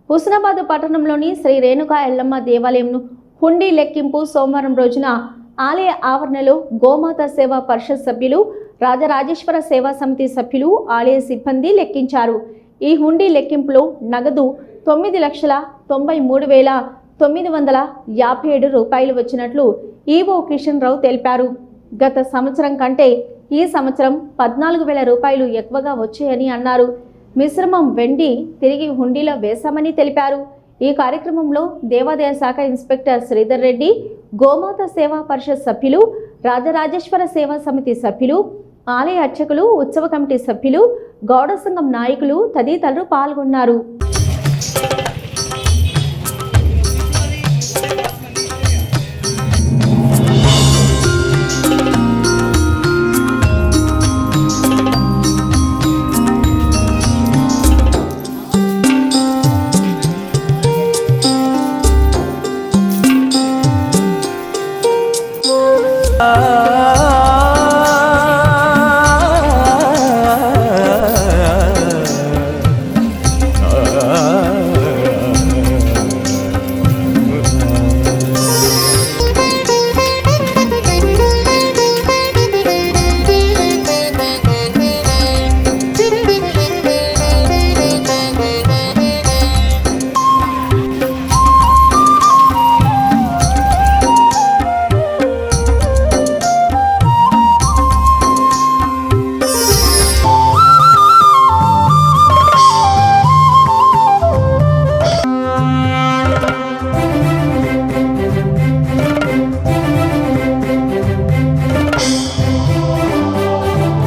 హుస్నాబాద్ పట్టణంలోని శ్రీ రేణుకా ఎల్లమ్మ దేవాలయంను హుండీ లెక్కింపు సోమవారం రోజున ఆలయ ఆవరణలో గోమాత సేవా పరిషత్ సభ్యులు, రాజరాజేశ్వర సేవా సమితి సభ్యులు, ఆలయ సిబ్బంది లెక్కించారు. ఈ హుండీ లెక్కింపులో నగదు 9,93,957 రూపాయలు వచ్చినట్లు ఈవో కిషన్ రావు తెలిపారు. గత సంవత్సరం కంటే ఈ సంవత్సరం 14,000 రూపాయలు ఎక్కువగా వచ్చాయని అన్నారు. మిశ్రమం వెండి తిరిగి హుండీలో వేశామని తెలిపారు. ఈ కార్యక్రమంలో దేవాదాయ శాఖ ఇన్స్పెక్టర్ శ్రీధర్ రెడ్డి, గోమాత సేవా పరిషత్ సభ్యులు, రాజరాజేశ్వర సేవా సమితి సభ్యులు, ఆలయ అర్చకులు, ఉత్సవ కమిటీ సభ్యులు, గౌడ సంఘం నాయకులు తదితరులు పాల్గొన్నారు.